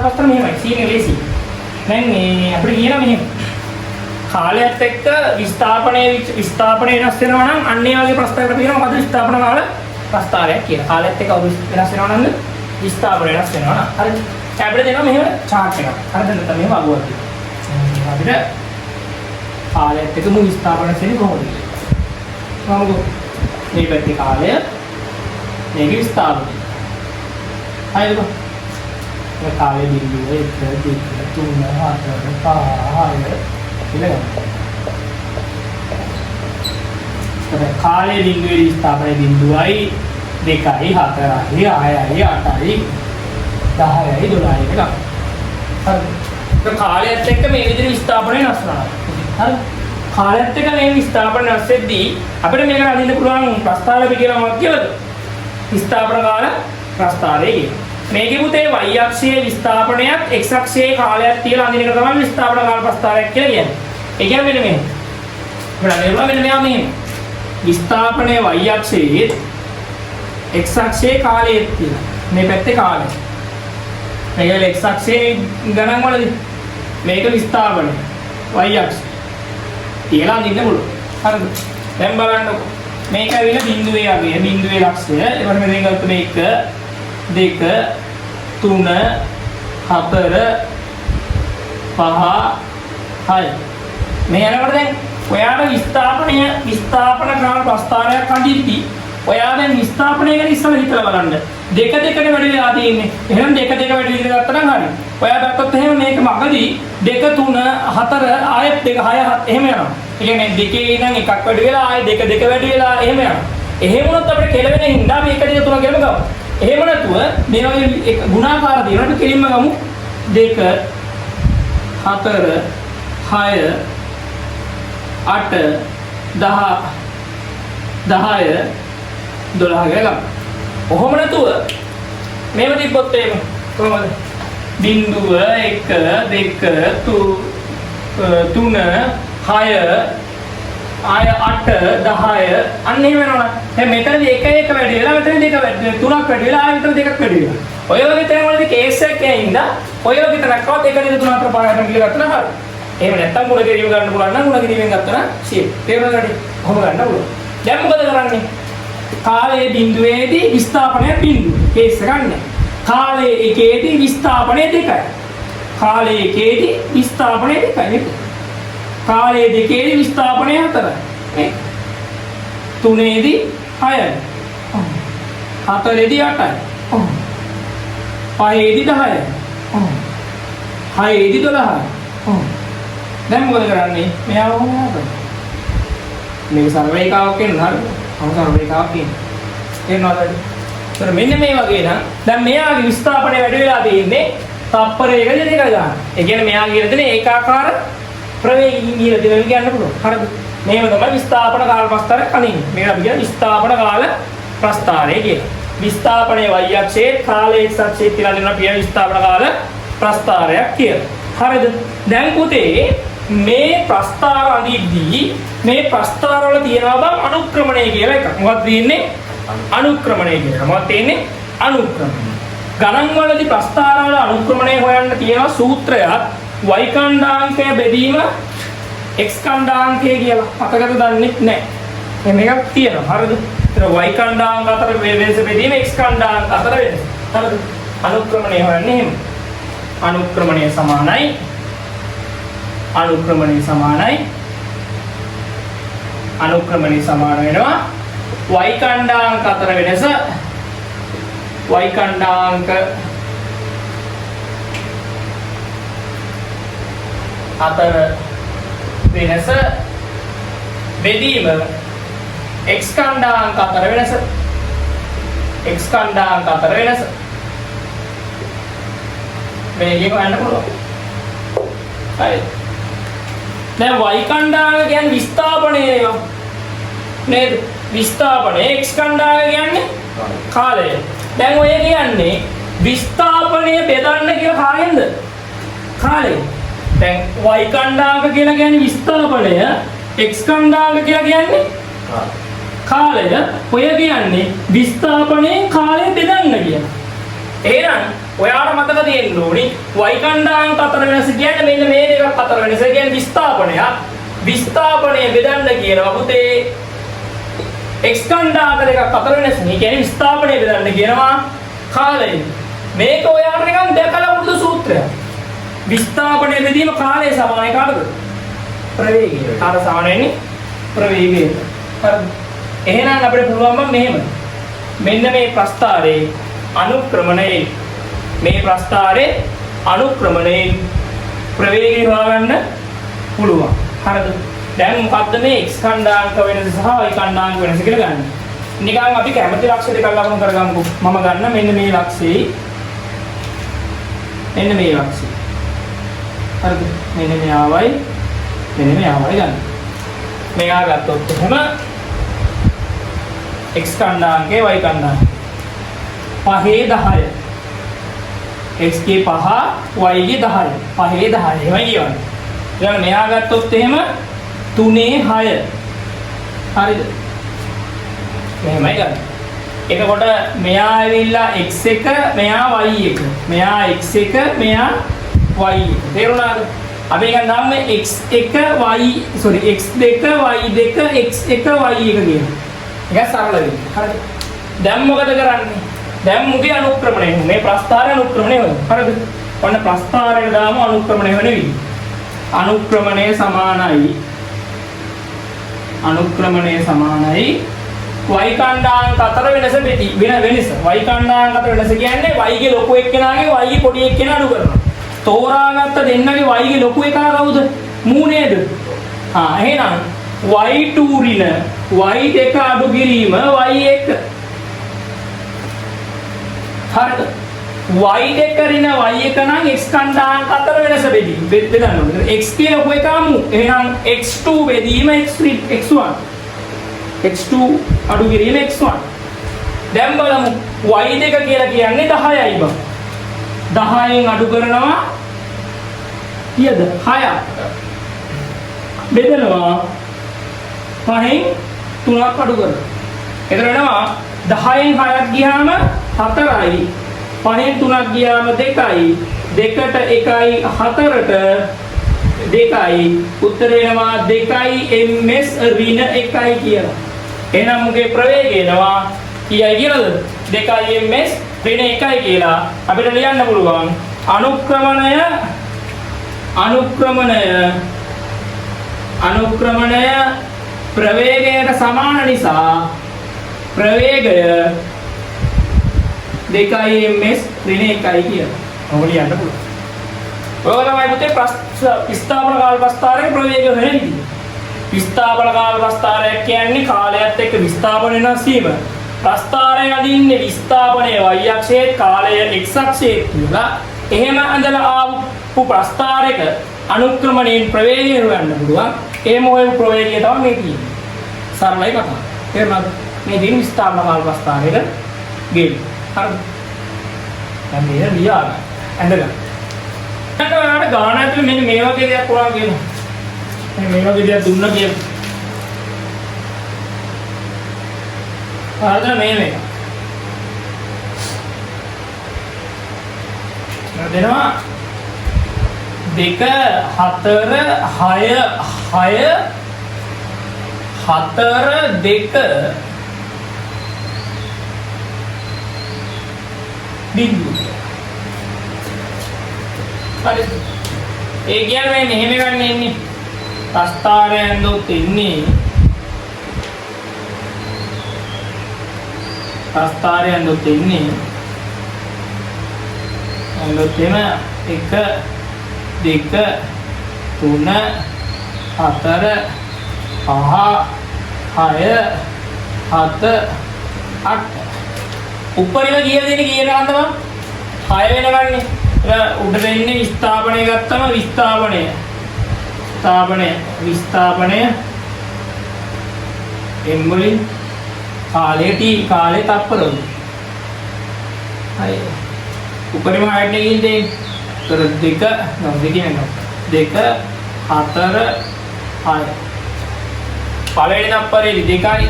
පස්තර මෙහෙමයි. සීනේ ලේසි. දැන් මේ අපිට කියනවා මෙහෙම. කාලයත් එක්ක විස්ථාපනය වෙනස් වෙනවා නම් අන්න ඒ වගේ ප්‍රස්තාරයකට කියනවා මොකද විස්ථාපන කාල ප්‍රස්තාරයක් කියලා. කාලයත් එක්ක වෙනස් වෙනවා නම් විස්ථාපන වෙනස් වෙනවා නේද? හරිද? අපිට දෙනවා මෙහෙම chart එකක්. හරිද? නැත්නම් මෙහෙම අගුවක් තියෙනවා. අපිට කාලයත් එක්ක මු විස්ථාපන වෙන්නේ කොහොමද? කොහොමද? මේ පැත්තේ කාලය මේක විස්ථාපනය. හරිද? මේ කාලය බිඳුව 1 2 3 4 5 6 කාලයේ බිඳුවේ විස්ථාපනයේ බිඳුවයි 2යි 4යි 6යි 8යි 10යි 12යි එක. හරිද? ඒක කාලයත් එක්ක මේ විදිහට විස්ථාපනය වෙනස් වෙනවා. හරිද? කාලයත් එක්ක මේ විස්ථාපනය වෙනස් වෙද්දී අපිට මේක අඳින්න පුළුවන් ප්‍රස්ථාර අපි කියලා මොකක්ද කියලාද? විස්ථාපන කාල ප්‍රස්ථාරය කියනවා. මේකේ පුතේ y අක්ෂයේ විස්ථාපනයත් x අක්ෂයේ කාලයක් තියලා අඳින එක තමයි විස්ථාපන කාල ප්‍රස්ථාරයක් කියලා කියන්නේ. ඒ කියන්නේ මෙන්න මෙහෙම. මෙන්න මෙයා මෙහෙම. විස්ථාපනයේ y අක්ෂයේ x අක්ෂයේ කාලයක් තියලා. මේ පැත්තේ කාලය. මේක x අක්ෂයේ ගණන් වලදී මේක විස්ථාපනය y අක්ෂය. තියලා අඳින්න පුළුවන්. හරිද? දැන් බලන්නකො. මේක ඇවිල්ලා බිඳුවේ යගේ බිඳුවේ ලක්ෂය. ඊට පස්සේ මෙතෙන් ගත්ත මේක 2 3 4 5 6 මේ යනකොට දැන් ඔයාලා විස්ථාපන කාල ප්‍රස්ථාරයක් අඳිද්දි ඔයා දැන් විස්ථාපනය ගැන ඉස්සෙල්ලා හිතලා බලන්න. 2 2ට වැඩි වෙලා තියෙන්නේ. එහෙනම් 2 2 වැඩි විදිහට ගත්තා නම් හරි. ඔයා ගත්තොත් එහෙම මේක මගදී 2 3 4 ආයෙත් 2 6 7 එහෙම යනවා. ඒ කියන්නේ දෙකේ ඉඳන් එකක් වැඩි වෙලා ආයෙ 2 2 වැඩි වෙලා එහෙම යනවා. එහෙම වුණොත් අපිට කෙලවෙන හින්දා මේක 2 3 කියලාම ගමු. එහෙම නැතුව මේ වගේ ගුණාකාර දිනවලට කෙලින්ම ගමු 2 4 6 8 10 12 කියලා. ඔහොම නැතුව මේව තිබ්බොත් එහෙම කොහොමද? බිඳුව 1 2 3 6 ආය 8 10 අන්න එහෙම වෙනවා. දැන් මෙතනදී 1 1 වැඩි වෙලා මෙතනදී 2 වැඩි 3ක් වැඩි වෙලා ආය මෙතන 2ක් වැඩි වෙලා. ඔය වගේ තැන්වලදී කේස් එකක් ඇහිඳා ඔය වගේ තැනක්වත් 1 2 3 4 5 6 කියලා ගත්තා නම් හරි. එහෙම නැත්තම් ගුණ කිරීම ගන්න පුළුවන් නම් ගුණ කිරීමෙන් ගත්තා නම් 100. තේරුණාද? කොහොම ගන්න පුළුවන්. දැන් මොකද කරන්නේ? කාලයේ බිඳුවේදී විස්ථාපනය බිඳුව. කේස් එක ගන්න. කාලයේ එකේදී විස්ථාපනය 2යි. කාලයේ එකේදී විස්ථාපනය 2යි. කාලයේ දෙකේදී විස්ථාපනය 4යි. තුනේදී 6යි. හතරේදී 8යි. පහේදී 10යි. හයේදී 12යි. දැන් මොකද කරන්නේ? මෙයාව මොනවද? මේක සර්වේකාවක් කියනවා හරිද? අම සර්වේකාවක් කියනවා. තේරෙනවද? ඒතර මෙන්න මේ වගේ නම් දැන් මෙයාගේ විස්ථාපනය වැඩි වෙලා තියෙන්නේ තප්පරයකදී 2 ගන්න. ඒ කියන්නේ මෙයා කියන දේ ඒකාකාර ප්‍රවේගී කියලා දෙවෙනි කියන්න පුළුවන්. හරිද? මේව තමයි විස්ථාපන කාල ප්‍රස්ථාරය අනින්නේ. මේකට අපි කියන විස්ථාපන කාල ප්‍රස්ථාරය කියලා. විස්ථාපනයේ y අක්ෂයේ කාලයේ x අක්ෂයේ කියලා දෙනවා පිය විස්ථාපන කාල ප්‍රස්ථාරයක් කියලා. හරිද? දැන් පුතේ මේ ප්‍රස්ථාර අඳිද්දී මේ ප්‍රස්ථාර වල තියෙනවා බං අනුක්‍රමණය කියලා එකක්. මොකක්ද තියෙන්නේ? අනුක්‍රමණය කියලා. මොකක්ද තියෙන්නේ? අනුක්‍රමණය. ගණන් වලදී ප්‍රස්ථාර වල අනුක්‍රමණය හොයන්න තියෙනවා සූත්‍රයක්. y ඛණ්ඩාංකය බෙදීම x ඛණ්ඩාංකය කියලා. මතකද දන්නේ නැහැ. මේකක් තියෙනවා. හරිද? ඒතර y ඛණ්ඩාංක අතර වෙනස බෙදීම x ඛණ්ඩාංක අතර වෙනස. හරිද? අනුක්‍රමණය හොයන්නේ එහෙම. අනුක්‍රමණය සමානයි අනුක්‍රමණය සමාන වෙනවා y ඛණ්ඩාංක අතර වෙනස y ඛණ්ඩාංක අතර වෙනස බෙදීම x ඛණ්ඩාංක අතර වෙනස මේකේ හොයන්න පුළුවන්. හරි. දැන් y ඛණ්ඩාංක කියන්නේ විස්ථාපනය නේද? විස්ථාපනය x ඛණ්ඩාංක කියන්නේ කාලය. දැන් ඔය කියන්නේ විස්ථාපනය බෙදන්න කියලා කාගෙන්ද? කාලය. දැන් y ඛණ්ඩාංක කියලා කියන්නේ විස්ථාපනය, x ඛණ්ඩාංක කියලා කියන්නේ කාලය. ඔය කියන්නේ විස්ථාපනයේ කාලය බෙදන්න කියලා. එහෙනම් ඔයාට මතක තියෙන්න ඕනි y කණ්ඩායමක අතර වෙනස කියන්නේ මෙන්න මේ දෙකක් අතර වෙනස. ඒ කියන්නේ විස්ථාපනයක්. විස්ථාපනය බෙදන්න කියනවා පුතේ x කණ්ඩායම දෙකක් අතර වෙනස. මේ කියන්නේ විස්ථාපනය බෙදන්න කියනවා කාලය. මේක ඔයාට නිකන් දැකලා පුරුදු සූත්‍රයක්. විස්ථාපනය බෙදීම කාලය සමානයි කාටද? ප්‍රවේගය. කාට සමාන වෙන්නේ? ප්‍රවේගය. හරිද? එහෙනම් අපිට පුළුවන් මෙහෙම. මෙන්න මේ ප්‍රස්ථාරයේ අනුක්‍රමණයේ මේ ප්‍රස්ථාරයේ අනුක්‍රමණයෙන් ප්‍රවේගය හොයාගන්න පුළුවන්. හරිද? දැන් මොකද්ද මේ x කණ්ඩායමක වෙනස සහ y කණ්ඩායමක වෙනස කියලා ගන්න. නිකන් අපි කැමති ලක්ෂ දෙකක් ලකුණු කරගමුකෝ. මම ගන්න මෙන්න මේ ලක්ෂේ. මෙන්න මේ ලක්ෂේ. හරිද? මෙන්න මෙයාවයි ගන්න. මෙයා ගත්තොත් එහෙම x කණ්ඩායමකේ y කණ්ඩායම 5 10 x ගේ 5 y ගේ 10 5 10 එහෙමයි කියවනේ. ඊළඟ මෙයා ගත්තොත් එහෙම 3 6 හරිද? එහෙමයි ගන්න. එතකොට මෙයා ඇවිල්ලා x1 මෙයා y1 මෙයා x1 මෙයා y1 තේරුණාද? අපි ගන්නාම x1 x2 y2 x1 y1 කියන. ඒක සරල වෙන්නේ. හරිද? දැන් මොකද කරන්නේ? දැන් මුගේ අනුක්‍රමණය මේ ප්‍රස්ථාරය අනුක්‍රමණය වෙනවා. හරිද? ඔන්න ප්‍රස්ථාරයට දාම අනුක්‍රමණය වෙන විදිහ. අනුක්‍රමණය සමානයි y කණ්ඩායමක අතර වෙනස වෙනස. y කණ්ඩායමක අතර වෙනස කියන්නේ y ගේ ලොකු එක්කෙනාගේ y ගේ පොඩි එක්කෙනා අඩු කරනවා. තෝරාගත්ත දෙන්නගේ y ගේ ලොකු එකා කවුද? මූ නේද? එහෙනම් y2 ඍණ y2 අඩු කිරීම y1. හරිද? y2 ඍණ y1 නම් x කණ්ඩායමක අතර වෙනස බෙදන්න ඕනේ. x කියන ලොකු එකා මූ. එහෙනම් x2 බෙදීම x1 x2 අඩු කිරීම x1. දැන් බලමු y2 කියලා කියන්නේ 10යි බං. 10න් අඩු කරනවා කීයද? 6ක්. බෙදනවා 5න් 3ක් අඩු කරනවා. එතන වෙනවා 10න් 6ක් ගියාම 4යි. 5න් 3ක් ගියාම 2යි. 2ට 1යි 4ට 2යි. උත්තර වෙනවා 2යි ms ඍණ 1යි කියලා. එහෙනම් මුගේ ප්‍රවේගය එනවා කීයයි කියලාද? 2යි ms ඍණ 1යි කියලා අපිට ලියන්න පුළුවන්. අනුක්‍රමණය ප්‍රවේගයට සමාන නිසා ප්‍රවේගය 2යි ms ඍණ 1යි කියලා. ඔබ ලියන්න පුළුවන්. ඔය තමයි පුතේ විස්ථාපන කාල ප්‍රස්ථාරයේ ප්‍රවේගය වෙන විදිහ. විස්ථාපන කාල ප්‍රස්ථාරය කියන්නේ කාලයත් එක්ක විස්ථාපන වෙනස් වීම. ප්‍රස්ථාරය අදින්නේ විස්ථාපනයේ y අක්ෂයේ කාලය x අක්ෂයේ කියලා. එහෙම ඇඳලා ආපු ප්‍රස්ථාරයක අනුක්‍රමණයෙන් ප්‍රවේගය හොයන්න පුළුවන්. ඒ මොහේ ප්‍රවේගය තමයි මේ කියන්නේ. සරලයි කතාව. තේරුණාද? මේ දින විස්ථාපන කාල ප්‍රස්ථාරයක ගෙල්. හරිද? දැන් මේ ලියා ගන්න. ඇඳගන්න. ඊට ඔයාලට ගාන ඇතුලේ මෙන්න මේ වගේ දෙයක් පුරා කියනවා. මේ වගේ දෙයක් දුන්නා කියලා. හරිද මේ දෙනවා 2 4 6 බිංදුව. හරි. ඒ කියන්නේ මෙහෙම ගන්න ඉන්නේ. ප්‍රස්ථාරයෙන් දොත් ඉන්නේ. ප්‍රස්ථාරයෙන් දොත් ඉන්නේ. අලුත් එම 1 2 3 4 5 6 7 8 උඩරිම කීයද දෙන්නේ කීයද ගන්නද මම 6 වෙන ගන්නේ. ඒක උඩ දෙන්නේ විස්ථාපනය ගත්තම විස්ථාපනය m වලින් කාලේ තප්පරවල. හරි. උඩරිම හයිට් එකකින් දෙන්නේ 2 4 6 පළවෙනි තප්පරේදී 2යි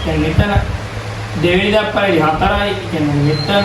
දැන් මෙතන දෙවෙනි තප්පරේදී 4යි කියන්නේ මෙතන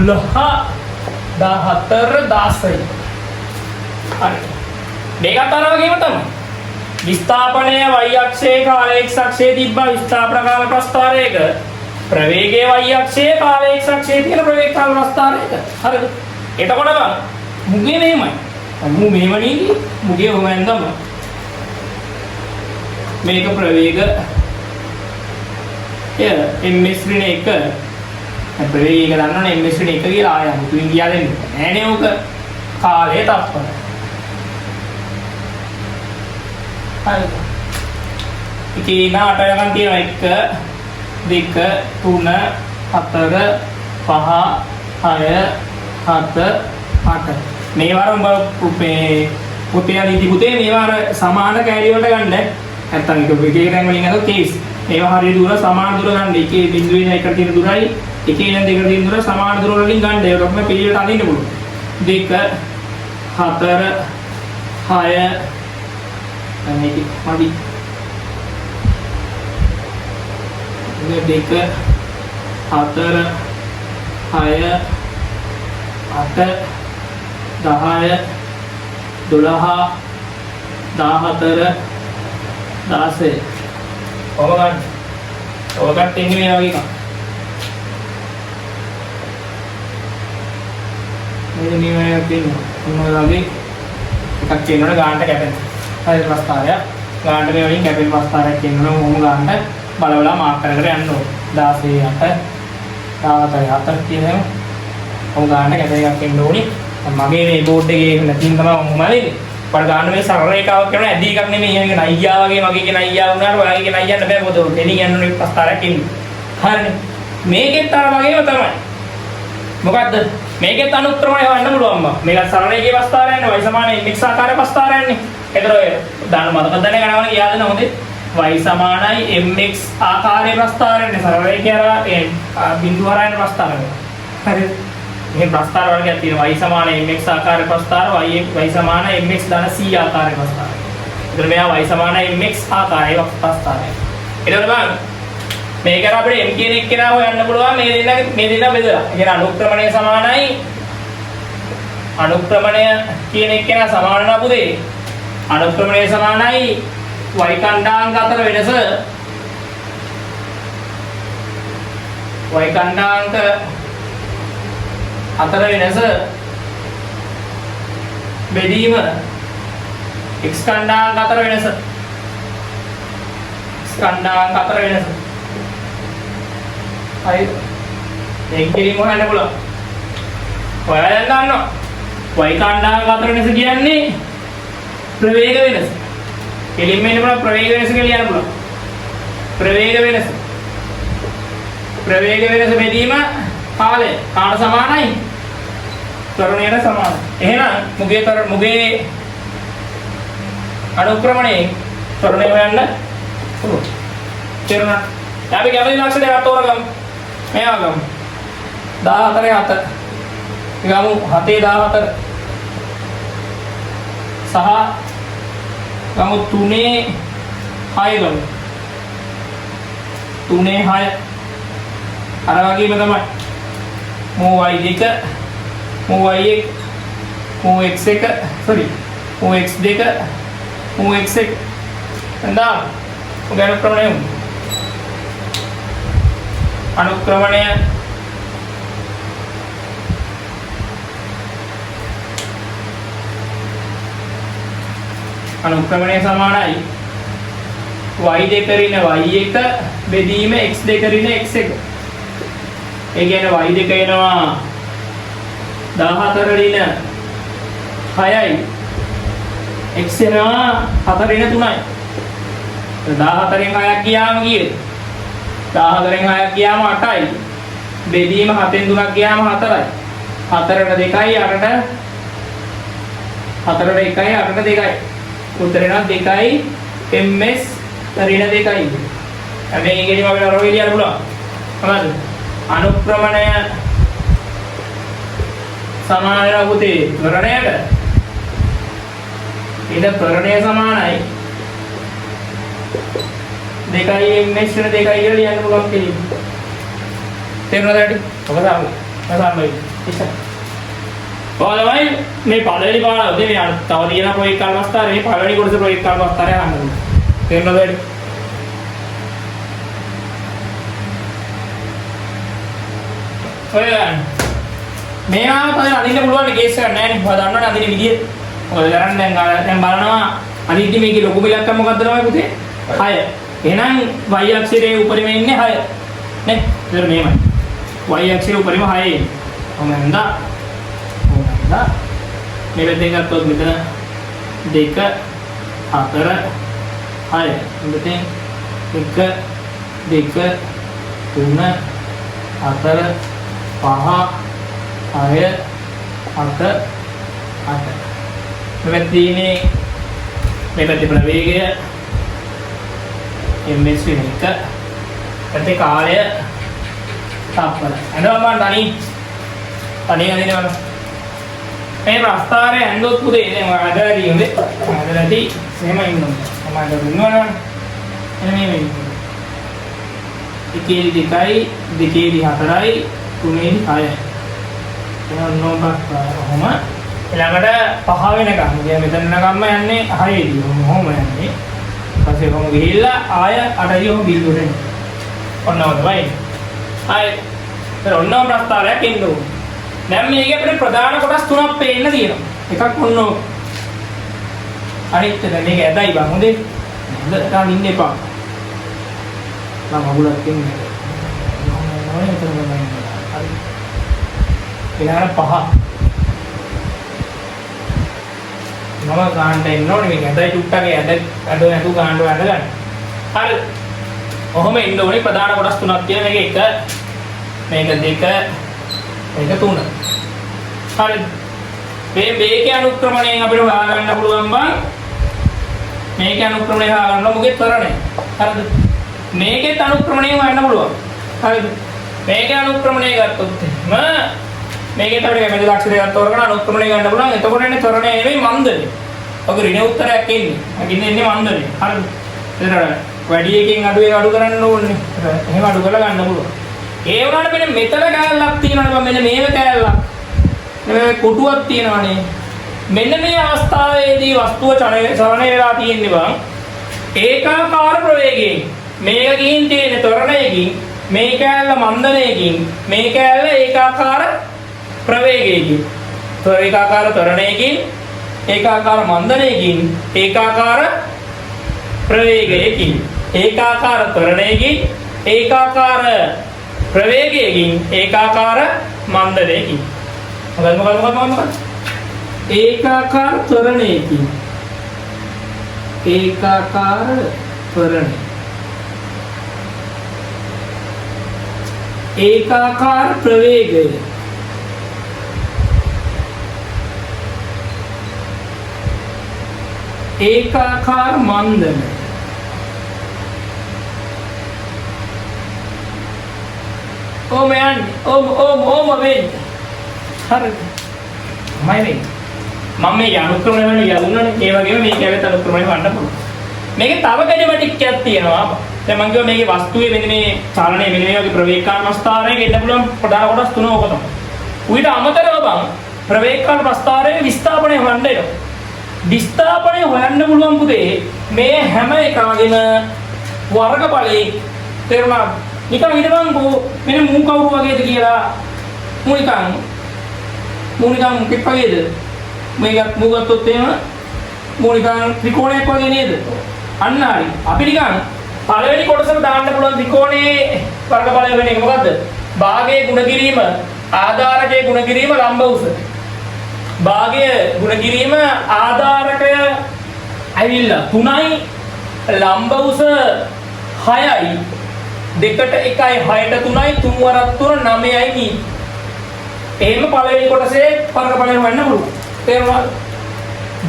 14 16 හරි මේකත් අර වගේම තමයි විස්ථාපනය y අක්ෂයේ කාල x අක්ෂයේ තිබ්බා විස්ථාපන කාල ප්‍රස්ථාරයක ප්‍රවේගයේ y අක්ෂයේ කාල x අක්ෂයේ තියෙන ප්‍රවේග කාල ප්‍රස්ථාරයක හරිද එතකොට බලන්න මුගේ මෙහෙමයි මු මෙහෙමනේ මුගේ ඔහෙන් තමයි මේක ප්‍රවේග ms ඍණ 1 ප්‍රවේගය ගන්නවනේ ms ඍණ 1 කියලා ආයෙ මුතුන් ගියා දෙන්නේ නෑනේ ඕක කාලය තප්පන හරි ඉතින් නාට යකන් තියෙනවා 1 2 3 4 5 6 7 8 මේවා උඹ පුතේ අනිදි පුතේ මේවා සමාන කැලි වලට ගන්න නැත්තම් එක විකේතෙන් වලින් අද කේස් ඒවා හරිය දුර සමාන දුර ගන්න එකේ බිඳුවේ එකට තියෙන දුරයි එකේ ඉඳන් දෙකට තියෙන දුර සමාන දුර වලින් ගන්න ඒක තමයි පිළිවෙලට අඳින්න පුළුවන් 2 4 6 මේක මදි 2 4 6 8 10 12 14 16 ඔබගත් එන්නේ මේ වගේ එකක් මේ වගේ තියෙනවා වගේ එකක් තියෙනවනේ ගානට කැපෙන හරි ප්‍රස්තාරය ගානට මේ වලින් කැපෙන ප්‍රස්තාරයක් තියෙනවා මොහොම ගානට බලවලා මාක් කර කර යන්න ඕන 16 8 14 කියනවා ඔය ගානට කැපෙන එකක් එන්න ඕනේ මගේ මේ බෝඩ් එකේ නැතිනම් තමයි මම මලේ पर ගන්න මේ සරල රේඛාවක් කරන ඇදී එකක් නෙමෙයි. ඒක නයියා වගේ මගේ කියන නයියා වුණාට ඔයාගේ කියන නයියන්න බෑ. මොකද දෙණි යන්නේ ප්‍රස්තාරයක් ඉන්නේ. හරිනේ. මේකෙත් අර වගේම තමයි. මොකද්ද? මේකෙත් අනුක්‍රමණය හොයන්න පුළුවන් බා. මේක සරල රේඛේ ප්‍රස්තාරයන්නේ y සමාන mx ආකාරයේ ප්‍රස්තාරයන්නේ. ඒතර ඔය දාන මතක දැන ගණවල කියාද නෝදේ? y සමානයි mx ආකාරයේ ප්‍රස්තාරයන්නේ සරල රේඛේ අර බිඳුව හරයන ප්‍රස්තාරය. හරිද? මේ ප්‍රස්තාර වර්ගයක් තියෙනවා y සමාන mx ආකාරයේ ප්‍රස්තාර y සමාන mx ධන c ආකාරයේ ප්‍රස්තාර. ඒතර මෙයා y සමාන mx ආකාරයේ ප්‍රස්තාරය. ඒතර බලන්න මේක අර අපිට m කියන එක කෙනා හොයන්න පුළුවන් මේ දෙන්න බෙදලා. ඒ කියන්නේ අනුක්‍රමණය කියන එක කෙනා සමාන නා පුතේ. අනුක්‍රමණය සමානයි y කණ්ඩාංග අතර වෙනස y කණ්ඩාංග අතර වෙනස බෙදීම x කණ්ඩාංග අතර වෙනස x කණ්ඩාංග අතර වෙනස හරි මේක කෙලින්ම හොයන්න පුළුවන්. ඔයාලා දැන් දන්නවා y කණ්ඩාංග අතර වෙනස කියන්නේ ප්‍රවේග වෙනස. කෙලින්ම එන්න පුළුවන් ප්‍රවේග වෙනස කියලා කියන්න පුළුවන්. ප්‍රවේග වෙනස බෙදීම කාලය කාට සමානයි? ත්වරණයට සමානයි. එහෙනම් මුගේ අනුක්‍රමණයේ ත්වරණය හොයන්න පුළුවන්. තේරුණා? අපි කැමති ලක්ෂණයක් තෝරගමු. මේවා ගමු. 14 ගමු 7 14 සහ ගමු 3 6 ගමු. 3 6 අර වගේම තමයි. මෝ y2 මෝ y1 මෝ x1 sorry මෝ x2 මෝ x1 එඳා ඔගන ප්‍රමාණය අනුක්‍රමණය සමානයි y2 රින y1 බෙදීම x2 රින x1. ඒ කියන්නේ y2 එනවා 14 රින 6යි x එනවා 4 රින 3යි. 14න් 6ක් ගියාම කීයද? 14න් 6ක් ගියාම 8යි. බෙදීම 7න් 3ක් ගියාම 4යි. 4ට 2යි 8ට 4ට 1යි 8ට 2යි. උත්තරේ නම් 2යි ms රින 2යි. හැබැයි මේකේදී මම අර ඔය ලියන්න පුළුවන්. මොකද? අනුක්‍රමණය සමාන වෙනවා පුතේ ත්වරණයට. ඊට ත්වරණය සමානයි 2යි ms වෙන 2යි කියලා ලියන්න පුළුවන් කෙලින්. තේරුණාද ඇටි? ඔබ සාමයි. ඉතින් ඔයාලමයි මේ පළවෙනි පාඩම උදේ මේ තව තියෙන ප්‍රොජෙක්ට් කර්මස්ථානේ මේ පළවෙනි කොටස ප්‍රොජෙක්ට් කර්මස්ථානේ අහන්න. තේරුණාද ඇටි? ඔය මේවා තමයි අදින්න පුළුවන් කේස් එකක් නෑනේ. ඔයා දන්නවනේ අදින විදිය. ඔය කරන් දැන් බලනවා අනිත් මේකේ ලොකුම ඉලක්කම මොකද්ද තමයි පුතේ? 6. එහෙනම් y අක්ෂරයේ උඩරිම ඉන්නේ 6. නේ? ඒතර මේමයි. y අක්ෂරයේ උඩරිම 6 ඉන්නේ. කොහොමද? මේ පැත්තෙන් ගත්තොත් මෙතන 2 4 6. මෙතෙන් 1 2 3 4 5 6 8 8 මේ පැත්තේ ප්‍රවේගය ms වෙන එක පැත්තේ කාලය තප්පර එනවා මම තනියම දිනවල මේ ප්‍රස්තාරය ඇඳොත් පුතේ දැන් ඔය අදලා තියෙන්නේ අදලාදී එහෙම ඉන්නවා මම අද දුන්නවනේ එන්න මේ එකේදී 2යි දෙකේදී 4යි තුනේදී 6යි එහෙනම් නෝබක්වම ඊළඟට 5 වෙනකම් කියන්නේ මෙතන නගම්ම යන්නේ 6ේදී කොහොම යන්නේ ඊපස්සේ කොහොම ගිහිල්ලා ආය 8යි ඔහොම බිල්දුවට එන්නේ ඔන්නව තමයි ආය ඒතර ඔන්නව ප්‍රස්තාරයක් එන්න ඕනේ දැන් මේකේ අපිට ප්‍රධාන කොටස් තුනක් පේන්න තියෙනවා එකක් ඔන්නෝ අනිත් එක මේක ඇදයි බං හොඳේ හොඳට ඉන්න එපා මම අගුලක් කියන්නේ ඕනේ එතන මම හරි ඊළඟට 5 මම ගන්නට එන්න ඕනේ මේක. ඇදයි චුට්ටගේ ඇද නැතු ගන්න වැඩ ගන්න. හරි. ඔහොම එන්න ඕනේ ප්‍රධාන කොටස් තුනක් තියෙන මේක 1 මේක 2 මේක 3. හරි. මේකේ අනුක්‍රමණයෙන් අපිට හොයාගන්න පුළුවන් බං. මේකේ අනුක්‍රමණය හොයාගන්න මොකෙත් කරන්නේ. හරිද? මේකෙත් අනුක්‍රමණය හොයන්න පුළුවන්. හරිද? මේකේ අනුක්‍රමණය ගත්තොත් මේකෙත් අපිට කැමති ලක්ෂණයක් තෝරගෙන අනුක්‍රමණය ගන්න පුළුවන්. එතකොට එන්නේ ත්වරණය නෙවෙයි මන්දනේ. ඔක ඍණ උත්තරයක් එන්නේ. අකින් එන්නේ මන්දනේ. හරිද? එතන වැඩි එකකින් අඩු කරන්න ඕනේ. එහෙම අඩු කරලා ගන්න පුළුවන්. ඒ වුණාට මෙන්න මෙතන කෑල්ලක් තියෙනවනේ මෙන්න මේව කෑල්ලක්. මේ කොටුවක් තියෙනවනේ. මෙන්න මේ අවස්ථාවේදී වස්තුව චලනය වෙලා තියෙන්නේ බං. ඒකාකාර ප්‍රවේගයෙන්. මේක ගිහින් තියෙන ත්වරණයකින් මේ කෑල්ල මන්දනයකින් මේ කෑල්ල ඒකාකාර ප්‍රවේගයකින්. ඒකාකාර ත්වරණයකින් ඒකාකාර මන්දනයකින් ඒකාකාර ප්‍රවේගයකින් ඒකාකාර ත්වරණයකින් ඒකාකාර ප්‍රවේගයකින් ඒකාකාර මන්දනයකින්. මොකද ඒකාකාර ත්වරණයකින් ඒකාකාර ත්වරණය ඒකාකාර ප්‍රවේගය ඒකාකාර මන්දන ඕම යන්නේ ඕම වෙන්නේ හරිද මම මේ අනුක්‍රමණය වෙන යවුණනේ ඒ වගේම මේක ඇවිත් අනුක්‍රමණය වන්න පුළුවන් මේකේ තව කැඩෙමටික්යක් තියෙනවා දැන් මම කිව්වා මේකේ වස්තුවේ මෙන්න මේ චලනය මෙන්න මේ වගේ ප්‍රවේගකාර ප්‍රස්ථාරයෙන් එන්න පුළුවන් ප්‍රධාන කොටස් තුන ඕක තමයි ඌට අමතරව බං ප්‍රවේගකාර ප්‍රස්ථාරයේ විස්ථාපනය හොයන්න එනවා විස්ථාපනය හොයන්න පුළුවන් පුතේ මේ හැම එකකම වර්ගඵලයේ තේරුණා නිකන් හිතපන්කෝ මෙන්න මූ කවුරු වගේද කියලා මූ නිකන් මොකෙක් වගේද මේක මූ ගත්තොත් එහෙම මූ නිකන් ත්‍රිකෝණයක් වගේ නේද අන්න හරි අපි නිකන් පළවෙනි කොටසට දාන්න පුළුවන් ත්‍රිකෝණයේ වර්ගඵලය වෙන එක මොකද්ද භාගයේ ගුණ කිරීම ආධාරකයේ ගුණ කිරීම ලම්බ උස භාගය ගුණ කිරීම ආධාරකය ඇවිල්ලා 3යි ලම්බ උස 6යි 2ට 1යි 6ට 3යි 3 වරක් 3 9යි කී එහෙම පළවෙනි කොටසේ වර්ගඵලය හොයන්න පුළුවන් තේරුණාද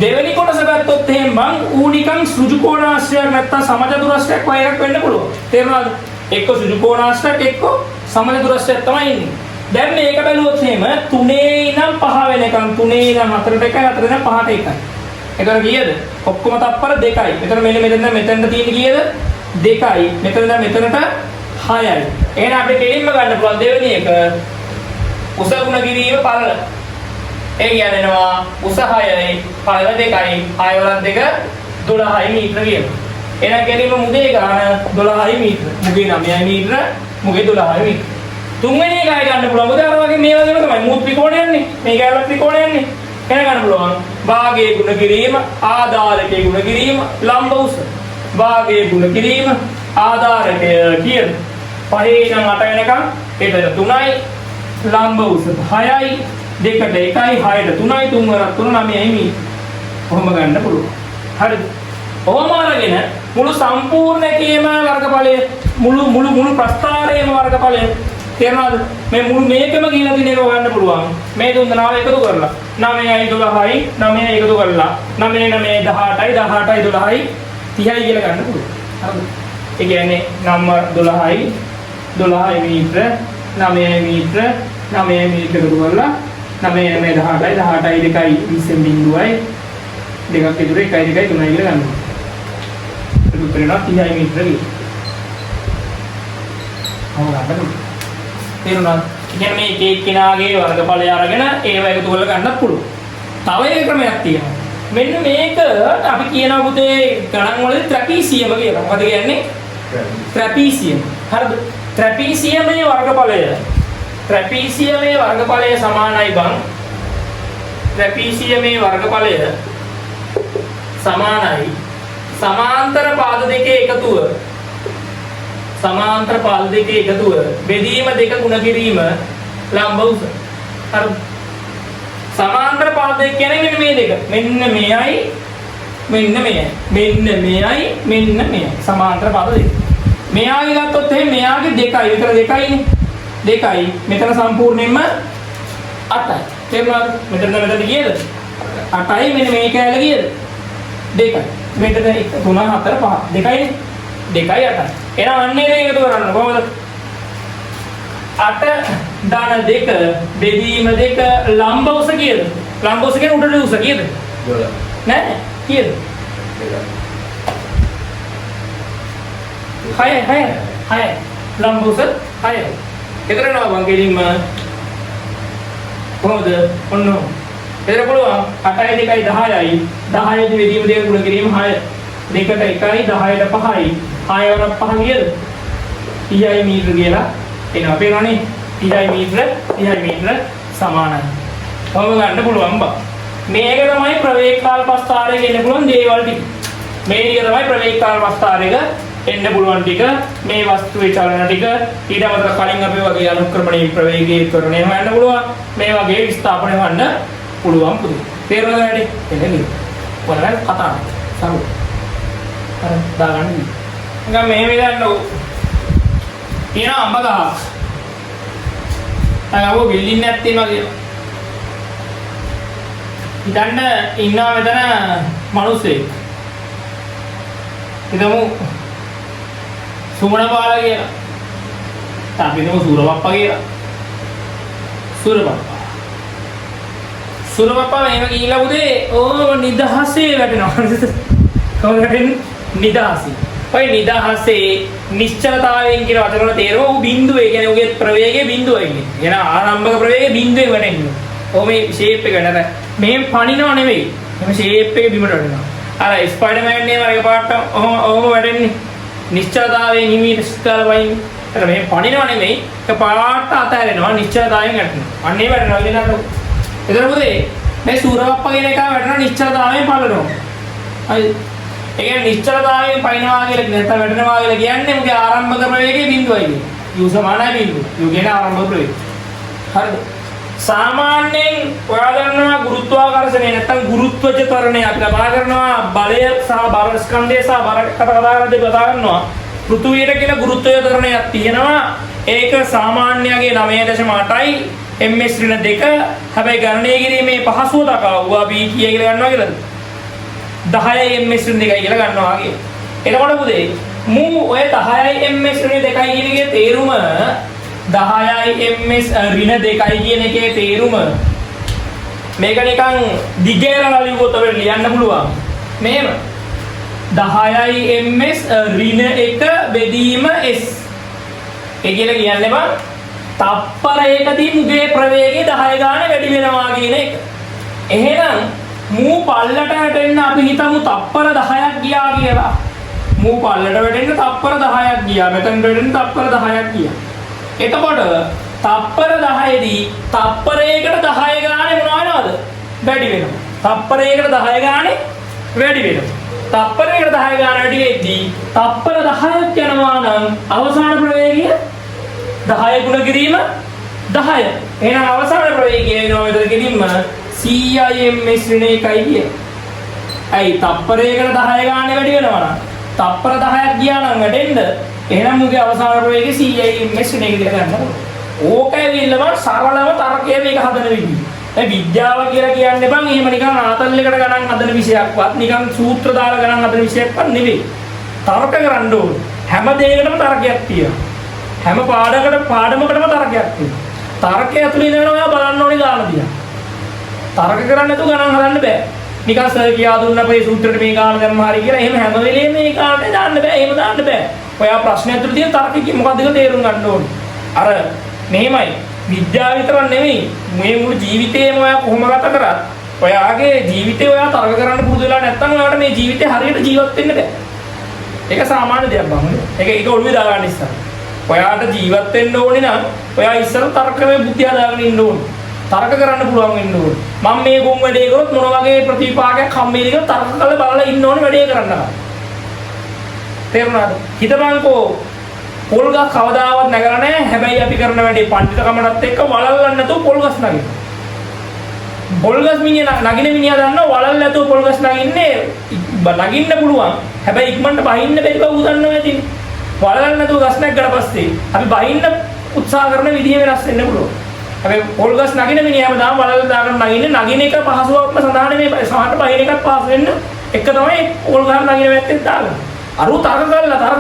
දෙවෙනි කොටස ගත්තොත් එහෙම බං ඌ නිකන් සෘජු කෝණාශ්‍රයක් නැත්තම් සමචතුරස්‍රයක් වගේ එකක් වෙන්න පුළුවන් තේරුණාද එක්ක සෘජු කෝණාශ්‍රයක් එක්ක සමචතුරස්‍රයක් තමයි ඉන්නේ දැන් මේක බැලුවොත් එහෙම 3 ඉඳන් 5 වෙනකන් 3 ඉඳන් 4ට 1යි 4 ඉඳන් 5ට 1යි එතන කීයද ඔක්කොම තප්පර 2යි එතන මෙතෙන්ද තියෙන්නේ කීයද 2යි මෙතන ඉඳන් මෙතනට 6යි එහෙනම් අපිට දෙලින්ම ගන්න පුළුවන් දෙවෙනි එක උස ගුණ කිරීම පළල ඒ කියනවා උස 6යි පළල 2යි 6 වරක් 2 12යි මීටර කියනවා එහෙනම් කෙලින්ම මුගේ ගාන 12යි මීටර මුගේ 9යි මීටර මුගේ 12යි මීටර තුන්වෙනි එකයි ගන්න පුළුවන් මොකද අර වගේ මේ වගේම තමයි මූත් ත්‍රිකෝණයන්නේ මේ කැලල ත්‍රිකෝණයන්නේ එහෙනම් ගන්න පුළුවන් භාගයේ ගුණ කිරීම ආධාරකයේ ගුණ කිරීම ලම්බ උස භාගයේ ගුණ කිරීම ආධාරකය කියන 5 ඉඳන් 8 වෙනකම් ඒතර 3යි ලම්බ උස 6යි 2ට 1යි 6ට 3යි 3 වරක් 3 9යි මේ කොහොම ගන්න පුළුවන් හරිද ඔහොම අරගෙන මුළු සම්පූර්ණ එකේම වර්ගඵලය මුළු ප්‍රස්ථාරයේම වර්ගඵලය තේරෙනවද මේ මුළු මේකම කියලා දින එක ගන්න පුළුවන් මේ තුන් දෙනාව එකතු කරලා 9යි 12යි 9යි එකතු කරලා 9 9 18යි 18යි 12යි 30යි කියලා ගන්න පුළුවන් හරිද ඒ කියන්නේ නම් 12යි 12යි මීටර 9යි මීටර 9යි මීටර එකතු කරලා 9 9 18යි 18යි 2යි 20 බිංදුවයි දෙකක් ඉතුරු 1යි 2යි 3යි කියලා ගන්නවා ඒක උත්තරේනවා 30යි මීටර කියලා තේරුණාද? කියන්නේ මේ එක එක්කෙනාගේ වර්ගඵලය අරගෙන ඒව එකතු කරලා ගන්නත් පුළුවන්. තව එක ක්‍රමයක් තියෙනවා. මෙන්න මේක අපි කියනවා පුතේ ගණන් වලදී ට්‍රැපීසියම කියලා. මොකද කියන්නේ? ට්‍රැපීසියම. හරිද? ට්‍රැපීසියමේ වර්ගඵලය සමානයි බං. ට්‍රැපීසියමේ වර්ගඵලය සමානයි සමාන්තර පාද දෙකේ එකතුව සමාන්තර පාද දෙකේ එකතුව බෙදීම දෙක ගුණ කිරීම ලම්බ උස හරි සමාන්තර පාද දෙක කියන්නේ මෙන්න මේ දෙක. මෙන්න මෙයයි මෙන්න මෙයයි. මෙන්න මෙයයි මෙන්න මෙයයි. සමාන්තර පාද දෙක. මෙයාගේ ගත්තොත් එහෙනම් මෙයාගේ 2යි. විතර 2යිනේ. 2යි. මෙතන සම්පූර්ණයෙන්ම 8යි. තේරුණාද? මෙතන මෙතන කීයද? 8යි. මෙන්න මේ කැලේ කීයද? 2යි. මෙතන 1 3 4 5 2යිනේ. 2යි 8යි. එහෙනම් අන්නේ දෙක එකතු කරන්න කොහොමද? 8 ධන 2 බෙදීම 2 ලම්බ උස කීයද? ලම්බ උස කියන්නේ උඩට උස කීයද? 12. නෑ කීයද? 6 ලම්බ උස 6. එතන නෝ මං ගෙලින්ම කොහොමද? ඔන්න එතන පුළුවන් 8යි 2යි 10යි 10යි බෙදීම 2 ගුණ කිරීම 6 2ට 1යි 10ට 5යි 6 වරක් 5 කීයද? 30යි මීටර කියලා එනවා. පේනවනේ 30යි මීටර සමානයි. කොහොම ගන්න පුළුවන් බා. මේක තමයි ප්‍රවේග කාල ප්‍රස්ථාරයේ එන්න පුළුවන් දේවල් ටික. මේ ටික තමයි ප්‍රවේග කාල ප්‍රස්ථාරයක එන්න පුළුවන් ටික. මේ වස්තුවේ චලන ටික ඊට අමතරව කලින් අපි වගේ අනුක්‍රමණයේ ප්‍රවේගයේ කරණය හොයන්න පුළුවන්. මේ වගේ විස්ථාපනය හොයන්න පුළුවන් පුදු. තේරුණාද වැඩි? එන්නේ. වලට කතා සරු. අර දාගන්න. නිකන් මෙහෙම දාන්නකො. තියෙන අඹ ගහ. අර බිල්ඩින් එකක් තියෙනවා කියලා. ඉතින් ඉන්නවා මෙතන මිනිස්සෙක්. හිතමු සුමන බාලා කියලා. අපි හිතමු සූරපප්පා කියලා. සූරපප්පා මේව ගිහිල්ලා උදේ ඕ නිදහසේ වැටෙනවා. කොහොමද වැටෙන්නේ? නිදහසේ. ඔය නිදහසේ නිශ්චලතාවයෙන් කියන වචන වල තේරුම උ බිඳුව. ඒ කියන්නේ උගේ ප්‍රවේගයේ බිඳුව ඉන්නේ. එන ආරම්භක ප්‍රවේගයේ බිඳුවේ වැටෙන්නේ. ඔය මේ ෂේප් එක නේද? මේ පණිනව නෙවෙයි. මේ ෂේප් එක බිමට වැටෙනවා. අර ස්පයිඩර්මෑන් නේ වගේ පාට ඔහොම වැටෙන්නේ. නිශ්චලතාවයෙන් හිමීට ස්කාල වයින්. අර මේ පණිනව නෙවෙයි. එක පාට අතහැරෙනවා නිශ්චලතාවයෙන් වැටෙනවා. අන්න ඒ වැටෙනවා. ඉතින් එතන මොකද මේ සූරපප්පා කියන එක වැටෙනවා නිශ්චලතාවයෙන් පළනවා. හරි. ඒ කියන්නේ නිශ්චලතාවයෙන් පයින්නවා කියලා නැත්නම් වැටෙනවා කියලා කියන්නේ මොකද ආරම්භක ප්‍රවේගයේ බිඳුවයි කියන්නේ. U සමානයි බිඳුව. U කියන්නේ ආරම්භක ප්‍රවේගය. හරිද? සාමාන්‍යයෙන් ඔයා දන්නවා ගුරුත්වාකර්ෂණය නැත්නම් ගුරුත්වජ ත්වරණය අපි කතා කරනවා බලය සහ බර ස්කන්ධය සහ බර කතා කරනවා පෘථුවියට කියන ගුරුත්වජ ත්වරණයක් තියෙනවා. ඒක සාමාන්‍යයේ 9.8යි ms ඍණ 2. හැබැයි ගණනය කිරීමේ පහසුව දක්වා UA B කීය කියලා ගන්නවා කියලාද? 10යි ms ඍණ 2යි කියලා ගන්නවා වගේ. එතකොට පුතේ මූ ඔය 10යි ms ඍණ 2යි කියන එකේ තේරුම 10යි ms ඍණ 2යි කියන එකේ තේරුම මේක නිකන් දිගේරලා ලියුවොත් අපිට ලියන්න පුළුවන්. මෙහෙම 10යි ms ඍණ 1 බෙදීම s. ඒ කියලා කියන්නේ බං තප්පරයකදී මුගේ ප්‍රවේගය 10 ගානේ වැඩි වෙනවා කියන එක. එහෙනම් මූ පල්ලට වැටෙන්න අපි හිතමු තප්පර 10ක් ගියා කියලා. මූ පල්ලට වැටෙන්න තප්පර 10ක් ගියා. මෙතන වැටෙන්න තප්පර 10ක් ගියා. එතකොට තප්පර 10දී තප්පරයකට 10 ගානේ මොනවා වෙනවද? වැඩි වෙනවා. තප්පරයකට 10 ගානේ වැඩි වෙනවා. තප්පරයකට 10 ගාන වැඩි වෙද්දී තප්පර 10ක් යනවා නම් අවසාන ප්‍රවේගය 10 ගුණ කිරීම 10. එහෙනම් අවසාන ප්‍රවේගය වෙනවා මෙතන කිරීම CIMS ඍණ 1යි කිය. ඇයි තප්පරයකට 10 ගානේ වැඩි වෙනවා නම් තප්පර 10ක් ගියා නම් වැඩෙන්න එහෙනම් මුගේ අවසාන ප්‍රවේගය CIMS ඍණ 1 කියලා ගන්න ඕනේ. ඕකයි විල්ලම සරලව තර්කයේ මේක හදන විදිහ. ඒ විද්‍යාව කියලා කියන්නේ බං එහෙම නිකන් ආතල් එකට ගණන් හදන විෂයක්වත් නිකන් සූත්‍ර දාලා ගණන් හදන විෂයක්වත් නෙවෙයි. තර්ක කරන්න ඕනේ. හැම දෙයකටම තර්කයක් තියෙනවා. හැම පාඩමකටම තර්කයක් තියෙනවා. තර්කය ඇතුළේ ඉඳගෙන ඔයා බලන්න ඕනේ ගාන දිහා. තර්ක කරන්නේ නැතුව ගණන් හදන්න බෑ. නිකන් සර් කියා දුන්න අපේ සූත්‍රෙට මේ ගාන දැම්ම හරි කියලා එහෙම හැම වෙලේම මේ ගානට දාන්න බෑ. එහෙම දාන්න බෑ. ඔයා ප්‍රශ්න ඇතුළේ තියෙන තර්කෙ මොකක්ද කියලා තේරුම් ගන්න ඕනේ. අර මෙහෙමයි විද්‍යාව විතරක් නෙවෙයි මේ මුළු ජීවිතේම ඔයා කොහොම ගත කරත් ඔයාගේ ජීවිතේ ඔයා තර්ක කරන්න පුරුදු වෙලා නැත්නම් ඔයාට මේ ජීවිතේ හරියට ජීවත් වෙන්න බෑ. ඒක සාමාන්‍ය දෙයක් බං. ඒක ඔළුවේ දාගන්න ඉස්සර. ඔයාට ජීවත් වෙන්න ඕනේ නම් ඔයා ඉස්සර තර්කමේ බුද්ධිය හදාගෙන ඉන්න ඕනේ. තර්ක කරන්න පුළුවන් වෙන්න ඕනේ. මම මේ ගොම් වැඩේ කරොත් මොන වගේ ප්‍රතිපාකයක් හම්බෙයිද කියලා තර්ක කරලා බලලා ඉන්න ඕනේ වැඩේ කරන්න. තේරුණාද? හිතපන්කෝ පොල් ගස් කවදාවත් නැගලා නැහැ. හැබැයි අපි කරන වැඩේ පඬිතුකමටත් එක්ක වලල්ලන්න නැතුව පොල් ගස් නගිනවා. පොල්ගස් මිනිහා නගින මිනිහා දන්නවා වලල් නැතුව පොල්ගස් නගින්නේ නගින්න පුළුවන්. හැබැයි ඉක්මනට බහින්න බැරි බව ඌ දන්නවා ඇතිනේ. වලල් නැතුව ගස් නැග්ගට පස්සේ අපි බහින්න උත්සාහ කරන විදිහ වෙනස් වෙන්න පුළුවන්. හැබැයි පොල්ගස් නගින මිනිහාම දාම වලල් දාගෙන නගින එක පහසුවක්ම සඳහන් මේ සමහරට බහින එකත් පහසු වෙන්න එක තමයි පොල්ගස් නගින වැත්තේ දාගන්න. අරු තර්ක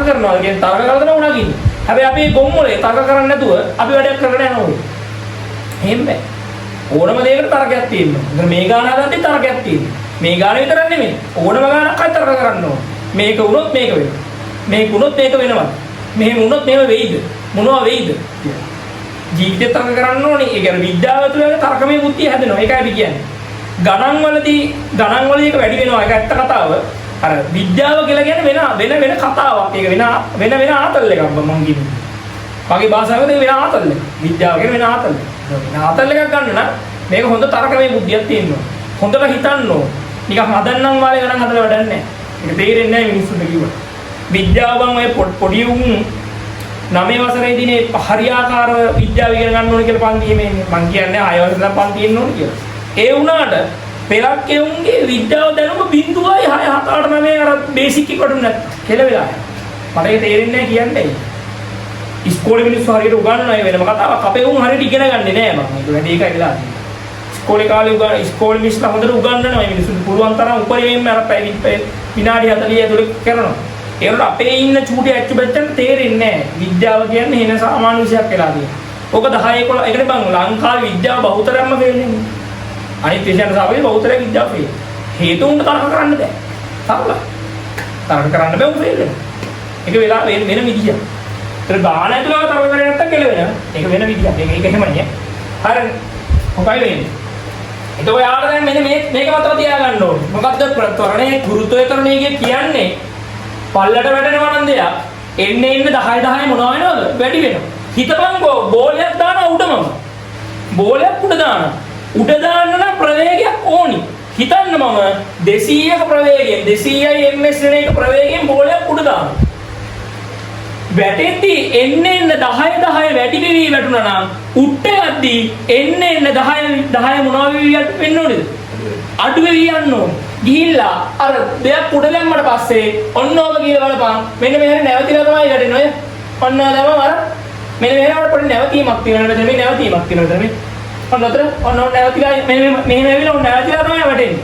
කරනවා කියන්නේ තර්ක කරලා තමයි නගින්නේ. හැබැයි අපි ගොම්මලේ තර්ක කරන්නේ නැතුව අපි වැඩක් කරගෙන යනවා. එහෙම බෑ. ඕනම දෙයකට තර්කයක් තියෙනවා. ඒතර මේ ගාන හදද්දි තර්කයක් තියෙනවා. මේ ගාන විතරක් නෙමෙයි. ඕනම ගානක් අය තර්ක කරන්න ඕන. මේක වුණොත් මේක වෙනවා. මේක වුණොත් මේක වෙනවා. මෙහෙම වුණොත් මේව වෙයිද? මොනවා වෙයිද? ජීවිතේ තර්ක කරන්න ඕනේ. ඒ කියන්නේ විද්‍යාව තුළ තර්කමය බුද්ධිය හැදෙනවා. ඒකයි අපි කියන්නේ. ගණන්වලදී එක වැඩි වෙනවා. ඒක ඇත්ත කතාව. අර විද්‍යාව කියලා කියන්නේ වෙන කතාවක්. ඒක වෙන ආතල් එකක් මම කියන්නේ. මගේ භාෂාවෙන් වෙන ආතල් එක. විද්‍යාව කියන්නේ වෙන ආතල් එක. ආතල් එකක් ගන්න නම් මේක හොඳ තරකමේ බුද්ධියක් තියෙනවා. හොඳට හිතන්න ඕන. නිකන් හදන්නම් වාලේ ගණන් හදලා වැඩක් නැහැ. ඒක තේරෙන්නේ නැහැ මිනිස්සුන්ට කිව්වා. විද්‍යාවන් ඔය පොඩි උන් 9 වසරේදීනේ හරියාකාරව විද්‍යාව ඉගෙන ගන්න ඕනේ කියලා පන්තියේ මේ මං කියන්නේ 6 වසරේ ඉඳන් පන්තියේ ඉන්න ඕනේ කියලා. ඒ වුණාට පෙරක් එවුන්ගේ විද්‍යාව දැනුම 0.6 7 8 9 අර බේසික් එක වඩුන කෙලවෙලා. මට ඒක තේරෙන්නේ නැහැ කියන්නේ. ඉස්කෝලේ මිනිස්සු හරියට උගන්වනවා ඒ වෙනම කතාවක්. අපේ උන් හරියට ඉගෙන ගන්නේ නැහැ මම. ඒක වැඩි එකයි වෙලා තියෙන්නේ. ඉස්කෝලේ කාලේ ඉස්කෝලේ මිනිස්සු හොඳට උගන්වනවා මේ මිනිස්සුන්ට පුළුවන් තරම් උපරිමයෙන්ම අර විනාඩි 40 ඇතුළේ කරනවා. ඒකට අපේ ඉන්න චූටි ඇච්චු බච්චන්ට තේරෙන්නේ නැහැ. විද්‍යාව කියන්නේ වෙන සාමාන්‍ය විෂයක් වෙලා තියෙනවා. ඕක 10 11 ඒකට බං ලංකාවේ විද්‍යාව බහුතරම්ම ෆේල් වෙන්නේ. අනිත් විෂයන්ට සාපේක්ෂව බහුතරයක් විද්‍යාව ෆේල්. හේතුන්ට තර්ක කරන්න බෑ. සරලයි. තර්ක කරන්න බෑ උන් ෆේල් වෙනවා. ඒක වෙලා වෙන විදියක්. ඒතර ගාන ඇතුළව තර්ක කරේ නැත්තම් කෙලවෙනවා. ඒක වෙන විදියක්. ඒක එහෙමයි. හරිද? මොකයි වෙන්නේ? ඒක ඔයාලා දැන් මෙන්න මේක මතක තියාගන්න ඕනේ. මොකද්ද ත්වරණයේ ගුරුත්වාකර්ෂණය කියන්නේ? පල්ලට වැටෙනවා නම් දෙයක් එන්න 10 මොනවා වෙනවද? වැඩි වෙනවා. හිතපන්කෝ බෝලයක් දානවා උඩමම. බෝලයක් උඩ දානවා. උඩ දාන්න නම් ප්‍රවේගයක් ඕනි. හිතන්න මම 200ක ප්‍රවේගයෙන් 200යි ms වෙන එක ප්‍රවේගයෙන් බෝලයක් උඩ දානවා. වැටෙද්දී එන්න 10 වැඩි වෙවි වැටුණා නම් උඩ යද්දී එන්න 10 මොනවා වෙවි වෙන්න ඕනේද? අඩු වෙවි යන්න ඕනේ. ගිහිල්ලා අර දෙයක් උඩ දැම්මට පස්සේ ඔන්න ඔබ කියලා බලපන් මෙන්න මෙහෙර නැවතිලා තමයි වැටෙන්නේ ඔය ඔන්න දැම්මම අර මෙන්න මෙහෙර පොඩි නැවතීමක් තියෙනවා නේද මේ නැවතීමක් තියෙනවා නේද ඔන්න අතර ඔන්න නැවතිලා මෙහෙම ඇවිල්ලා ඔන්න නැවතිලා තමයි වැටෙන්නේ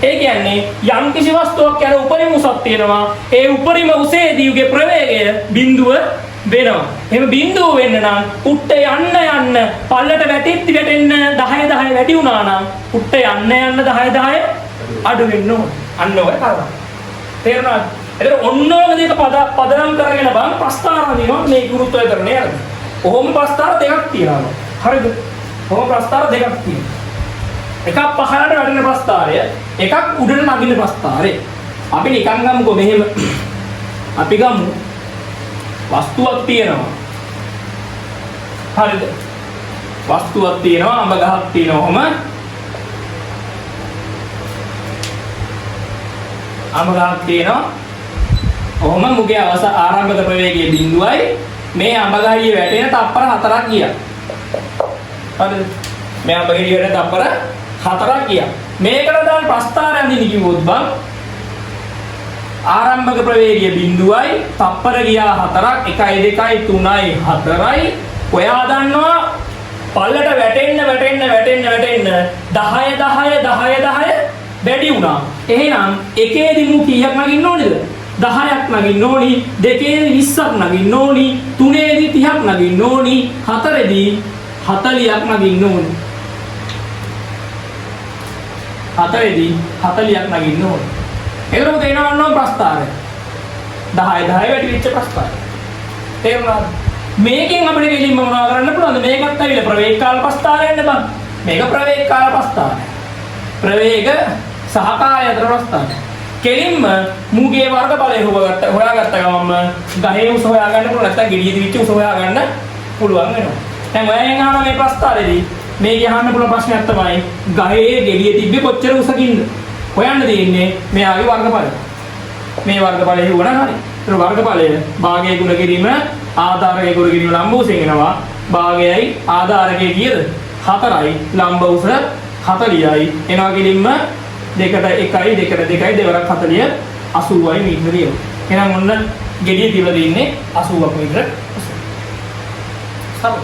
ඒ කියන්නේ යම් කිසි වස්තුවක් යන උපරිම උසක් තියෙනවා ඒ උපරිම උසේදී උගේ ප්‍රවේගය බිඳුව වෙනවා එහෙම බිඳුව වෙන්න නම් උට්ට යන්න පල්ලට වැටෙන්න 10 වැඩි වුණා නම් උට්ට යන්න 10 අඩු වෙන්න ඕන. අන්න ඔය කරා. තේරුණාද? ඒතර ඔන්නෝම දෙක පදනම් කරගෙන බං ප්‍රස්තාර දිනවා මේ ගුරුත්වාකර්ෂණය අරගෙන. කොහොම ප්‍රස්තාර දෙකක් තියෙනවා. හරිද? කොහොම ප්‍රස්තාර දෙකක් තියෙනවා. එකක් පහළට වැටෙන ප්‍රස්තාරය, එකක් උඩට නගින ප්‍රස්තාරය. අපි නිකන් ගමුකෝ මෙහෙම. අපි ගමු වස්තුවක් තියෙනවා. හරිද? වස්තුවක් තියෙනවා, අඹ ගහක් තියෙනවා. අඹ ගහක් තියෙනවා. ඔහොම මුගේ ආරම්භක ප්‍රවේගයේ බිඳුවයි මේ අඹ ගහියේ වැටෙන තප්පර 4ක් ගියා. හරිද? මේ අඹ ගහියේ වැටෙන තප්පර 4ක් ගියා. මේකට දාන ප්‍රස්ථාරය අඳින්න කිව්වොත් බං ආරම්භක ප්‍රවේගයේ බිඳුවයි තප්පර ගියා 4ක් 1 2 3යි 4යි ඔයා දන්නවා පල්ලට වැටෙන්න 10 වැඩි වුණා. එහෙනම් එකේදී මු කීයක් නගින්න ඕනේද? 10ක් නගින්න ඕනි, දෙකේදී 20ක් නගින්න ඕනි, තුනේදී 30ක් නගින්න ඕනි, හතරේදී 40ක් නගින්න ඕනි. හතරේදී 40ක් නගින්න ඕනි. ඒකම දෙනවා ප්‍රස්ථාරය. 10 වැඩි වෙච්ච ප්‍රස්ථාරය. තේරුණාද? මේකෙන් අපිට කෙලින්ම මොනවා කරන්න පුළුවන්ද? මේකත් ඇවිල්ලා ප්‍රවේග කාල ප්‍රස්ථාරයන්න බං. මේක ප්‍රවේග කාල ප්‍රස්ථාරය. ප්‍රවේග සහකාරය අතර ප්‍රස්ථාරය. කෙලින්ම මුගේ වර්ගඵලය හොයාගත්ත ගමන්ම ගහේ උස හොයාගන්න පුළුවන් නැත්නම් ගෙඩියේ දිවිච්ච උස හොයාගන්න පුළුවන් වෙනවා. දැන් ඔයයන් අහන මේ ප්‍රස්ථාරයේදී මේ ගහන්න පුළුවන් ප්‍රශ්නයක් තමයි ගහේ ගෙඩියේ තිබ්බේ කොච්චර උසකින්ද? හොයන්න තියෙන්නේ මෙයාගේ වර්ගඵලය. මේ වර්ගඵලය හුවනම් හරි. ඒක වර්ගඵලය භාගයේ ගුණ කිරීම ආධාරකයේ ගුණ කිරීම ලම්බ උසෙන් එනවා. භාගයයි ආධාරකයේ කීයද? 4යි ලම්බ උස 40යි එනවා ගෙලින්ම 2ට 1යි 2ට 2යි දෙවරක් 40 80යි මීටර දියව. එහෙනම් ඔන්න ගෙඩිය තියලා දෙන්නේ 80ක් මීටර. සම.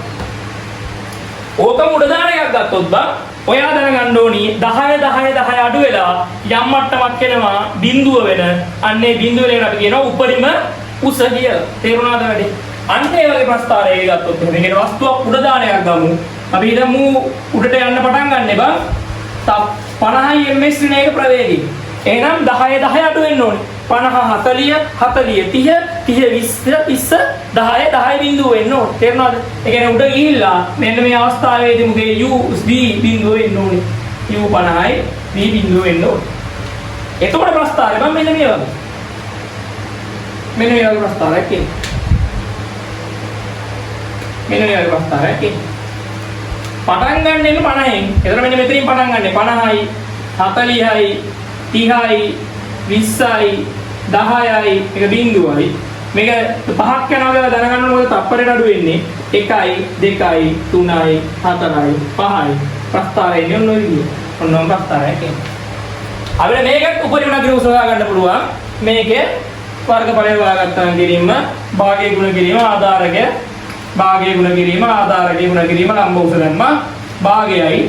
ඕක මුඩ දාන එකක් ගත්තොත් බා ඔයා දැනගන්න ඕනි 10 10 10 අඩු වෙලා යම් මට්ටමක් එනවා බිඳුව වෙන අන්නේ බිඳුව වලින් අපි කියනවා උපරිම උස කියලා. තේරුණාද වැඩි? අන්න ඒ වගේ ප්‍රස්තාරයක ගත්තොත් එහෙනම් මේකට වස්තුවක් උඩ දාන එකක් ගමු. අපි හිතමු උඩට යන්න පටන් ගන්න බා 50යි ms ශ්‍රේණියක ප්‍රවේගය. එහෙනම් 10 10 අඩු වෙන්න ඕනේ. 50 40 40 30 20 20 10 බිඳුව වෙන්න ඕනේ. තේරුණාද? ඒ කියන්නේ උඩ ගිහිල්ලා මෙන්න මේ අවස්ථාවේදී මුගේ u v බිඳුව වෙන්න ඕනේ. u 50යි v බිඳුව වෙන්න ඕනේ. එතකොට ප්‍රස්තාරය මම මෙන්න මේ වගේ. මෙන්න මේ වගේ ප්‍රස්තාරයක් කියන්නේ. මෙන්න මේ වගේ ප්‍රස්තාරයක් කියන්නේ. පටන් ගන්න එක 50න්. එතන මෙන්න මෙතනින් පටන් ගන්න 50යි 40යි 30යි 20යි 10යි එක බිඳුවයි. මේක පහක් යනවා කියලා දැනගන්න ඕනේ මොකද තප්පරයට අඩු වෙන්නේ 1යි 2යි 3යි 4යි 5යි ප්‍රස්තාරය එන්නේ ඔන්න ඔය විදිහට. ඔන්න ප්‍රස්තාරය කියන්නේ. අපිට මේකත් උපරිම නගර උසවා ගන්න පුළුවන්. මේකේ වර්ගඵලය හොයාගත්තාම කිරීම භාගයේ ගුණ කිරීම ආධාරකය භාගයේ ගුණ කිරීම ආධාරකයේ ගුණ කිරීම ලම්බ උස දැම්මා භාගයයි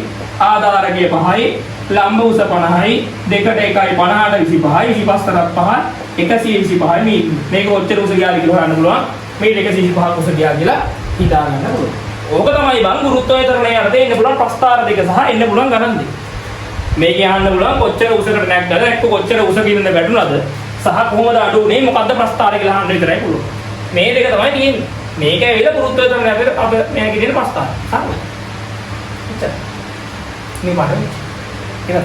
ආධාරකයේ 5යි ලම්බ උස 50යි 2ට 1යි 50ට 25යි 25ට 5 125යි මීටර. මේක ඔච්චර උස ගියාද කියලා හොයන්න පුළුවන්. මේක 125ක් උස ගියා කියලා හිතා ගන්න පුළුවන්. ඕක තමයි බං ගුරුත්වාකර්ෂණයේ අර්ථය එන්න පුළුවන් ප්‍රස්ථාර දෙක සහ එන්න පුළුවන් ගණන් දෙක. මේක යන්න පුළුවන් කොච්චර උසකට නැග්ගද එක්ක කොච්චර උස කින්ද වැටුණාද සහ කොහොමද අඩු වුනේ මොකද්ද ප්‍රස්ථාරය කියලා අහන්න විතරයි පුළුවන්. මේ දෙක තමයි තියෙන්නේ. මේක ඇවිල්ලා ගුරුත්වාකර්ෂණය අපිට අප මේක කියන ප්‍රස්ථාරය. හරිද? එච්චර. මේ පාඩම. ඒක